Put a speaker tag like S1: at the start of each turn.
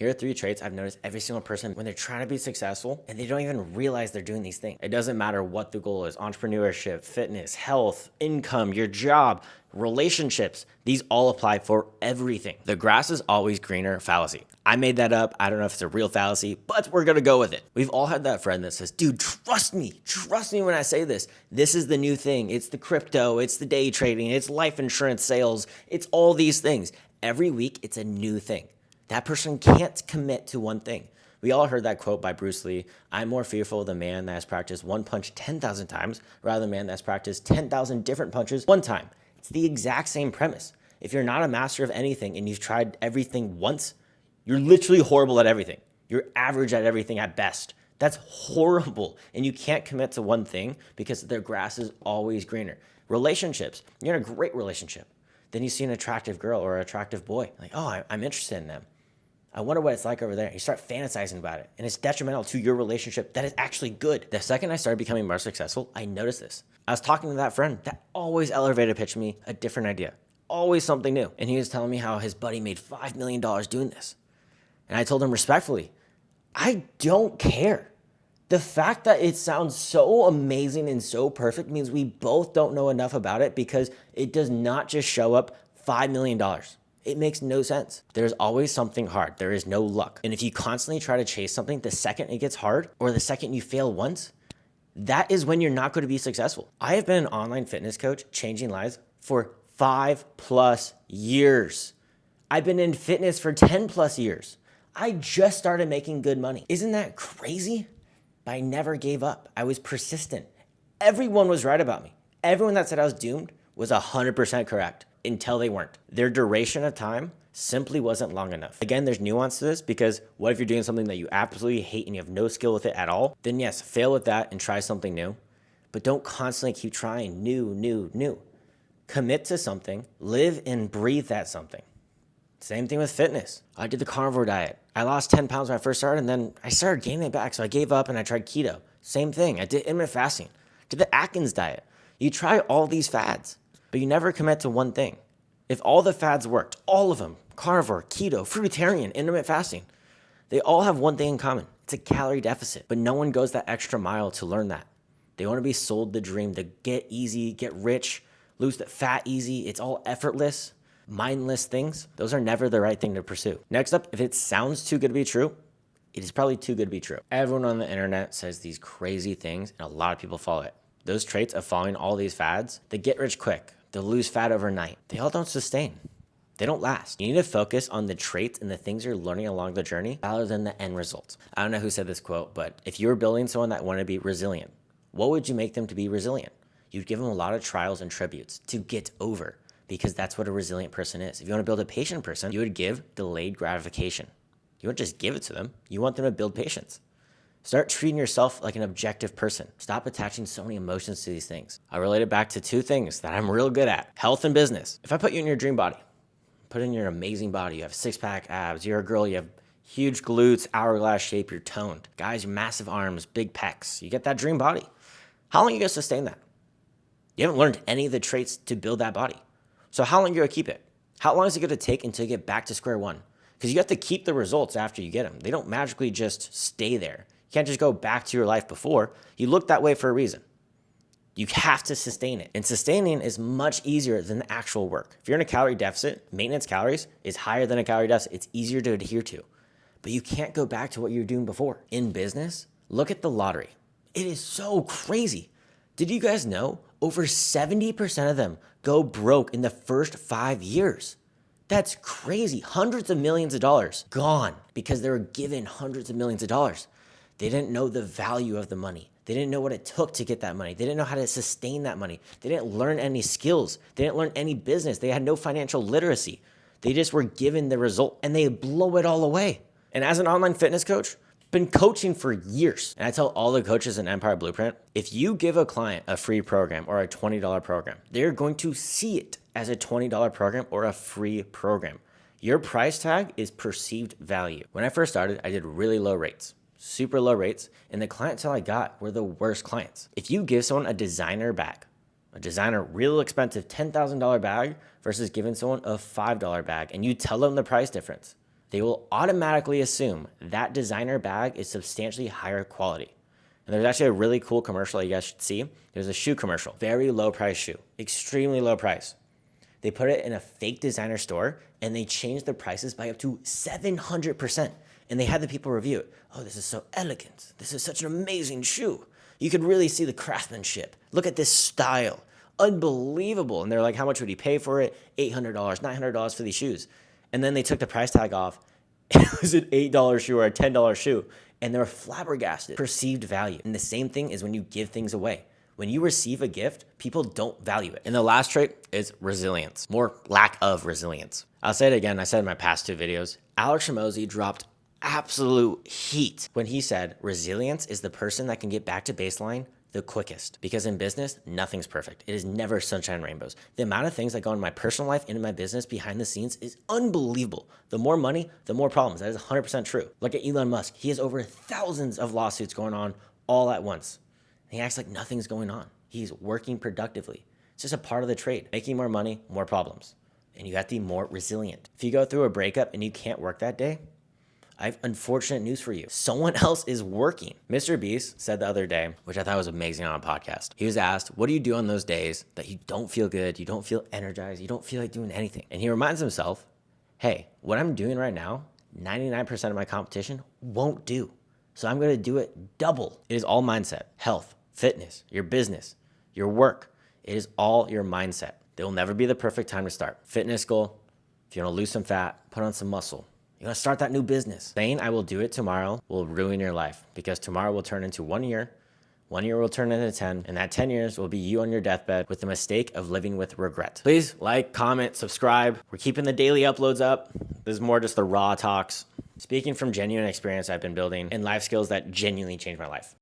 S1: Here are 3 traits I've noticed every single person when they're trying to be successful and they don't even realize they're doing these things. It doesn't matter what the goal is: entrepreneurship, fitness, health, income, your job, relationships. These all apply for everything. The grass is always greener fallacy. I made that up. I don't know if it's a real fallacy, but we're going to go with it. We've all had that friend that says, dude, trust me when I say this. This is the new thing. It's the crypto, it's the day trading, it's life insurance sales, it's all these things. Every week, it's a new thing. That person can't commit to one thing. We all heard that quote by Bruce Lee: I'm more fearful of the man that has practiced one punch 10,000 times rather than the man that's practiced 10,000 different punches one time. It's the exact same premise. If you're not a master of anything and you've tried everything once, you're literally horrible at everything. You're average at everything at best. That's horrible. And you can't commit to one thing because their grass is always greener. Relationships. You're in a great relationship. Then you see an attractive girl or an attractive boy. Like, oh, I'm interested in them. I wonder what it's like over there. You start fantasizing about it, and it's detrimental to your relationship that is actually good. The second I started becoming more successful, I noticed this. I was talking to that friend that always elevator pitched me a different idea, always something new. And he was telling me how his buddy made $5 million doing this. And I told him respectfully, I don't care. The fact that it sounds so amazing and so perfect means we both don't know enough about it, because it does not just show up $5 million. It makes no sense. There's always something hard. There is no luck. And if you constantly try to chase something, the second it gets hard or the second you fail once, that is when you're not going to be successful. I have been an online fitness coach changing lives for 5+ years. I've been in fitness for 10+ years. I just started making good money. Isn't that crazy? But I never gave up. I was persistent. Everyone was right about me. Everyone that said I was doomed was 100% correct until they weren't. Their duration of time simply wasn't long enough. Again, there's nuance to this, because what if you're doing something that you absolutely hate and you have no skill with it at all? Then yes, fail with that and try something new. But don't constantly keep trying new. Commit to something, live and breathe that something. Same thing with fitness. I did the carnivore diet. I lost 10 pounds when I first started, and then I started gaining it back. So I gave up and I tried keto. Same thing. I did intermittent fasting. Did the Atkins diet. You try all these fads, but you never commit to one thing. If all the fads worked, all of them, carnivore, keto, fruitarian, intermittent fasting, they all have one thing in common. It's a calorie deficit, but no one goes that extra mile to learn that. They want to be sold the dream to get easy, get rich, lose the fat easy. It's all effortless, mindless things. Those are never the right thing to pursue. Next up, if it sounds too good to be true, it is probably too good to be true. Everyone on the internet says these crazy things, and a lot of people follow it. Those traits of following all these fads, they get rich quick. They'll lose fat overnight. They all don't sustain. They don't last. You need to focus on the traits and the things you're learning along the journey rather than the end results. I don't know who said this quote, but if you were building someone that wanted to be resilient, what would you make them to be resilient? You'd give them a lot of trials and tributes to get over, because that's what a resilient person is. If you want to build a patient person, you would give delayed gratification. You wouldn't just give it to them. You want them to build patience. Start treating yourself like an objective person. Stop attaching so many emotions to these things. I relate it back to 2 things that I'm real good at: health and business. If I put you in your dream body, put in your amazing body, you have 6-pack abs, you're a girl, you have huge glutes, hourglass shape, you're toned. Guys, your massive arms, big pecs, you get that dream body. How long are you going to sustain that? You haven't learned any of the traits to build that body. So how long are you going to keep it? How long is it going to take until you get back to square one? Because you have to keep the results after you get them. They don't magically just stay there. You can't just go back to your life before. You look that way for a reason. You have to sustain it. And sustaining is much easier than the actual work. If you're in a calorie deficit, maintenance calories is higher than a calorie deficit. It's easier to adhere to. But you can't go back to what you were doing before. In business, look at the lottery. It is so crazy. Did you guys know over 70% of them go broke in the first 5 years? That's crazy. Hundreds of millions of dollars gone because they were given hundreds of millions of dollars. They didn't know the value of the money. They didn't know what it took to get that money. They didn't know how to sustain that money. They didn't learn any skills. They didn't learn any business. They had no financial literacy. They just were given the result and they blow it all away. And as an online fitness coach, been coaching for years. And I tell all the coaches in Empire Blueprint, if you give a client a free program or a $20 program, they're going to see it as a $20 program or a free program. Your price tag is perceived value. When I first started, I did really low rates, super low rates, and the clientele I got were the worst clients. If you give someone a designer bag, a designer, real expensive $10,000 bag versus giving someone a $5 bag, and you tell them the price difference, they will automatically assume that designer bag is substantially higher quality. And there's actually a really cool commercial that you guys should see. There's a shoe commercial, very low price shoe, extremely low price. They put it in a fake designer store and they changed the prices by up to 700%. And they had the people review it. Oh, this is so elegant. This is such an amazing shoe. You could really see the craftsmanship. Look at this style. Unbelievable. And they're like, how much would he pay for it? $800, $900 for these shoes. And then they took the price tag off. It was an $8 shoe or a $10 shoe. And they were flabbergasted. Perceived value. And the same thing is when you give things away. When you receive a gift, people don't value it. And the last trait is resilience, more lack of resilience. I'll say it again. I said in my past 2 videos, Alex Hormozi dropped absolute heat when he said resilience is the person that can get back to baseline the quickest. Because in business, nothing's perfect. It is never sunshine and rainbows. The amount of things that go in my personal life and in my business behind the scenes is unbelievable. The more money, the more problems. That is 100% true. Look at Elon Musk. He has over thousands of lawsuits going on all at once. And he acts like nothing's going on. He's working productively. It's just a part of the trade. Making more money, more problems. And you have to be more resilient. If you go through a breakup and you can't work that day, I have unfortunate news for you. Someone else is working. Mr. Beast said the other day, which I thought was amazing on a podcast. He was asked, what do you do on those days that you don't feel good, you don't feel energized, you don't feel like doing anything? And he reminds himself, hey, what I'm doing right now, 99% of my competition won't do. So I'm going to do it double. It is all mindset, health, fitness, your business, your work. It is all your mindset. There will never be the perfect time to start. Fitness goal, if you want to lose some fat, put on some muscle. You want to start that new business. Saying I will do it tomorrow will ruin your life because tomorrow will turn into 1 year. 1 year will turn into 10. And that 10 years will be you on your deathbed with the mistake of living with regret. Please like, comment, subscribe. We're keeping the daily uploads up. This is more just the raw talks. Speaking from genuine experience I've been building and life skills that genuinely changed my life.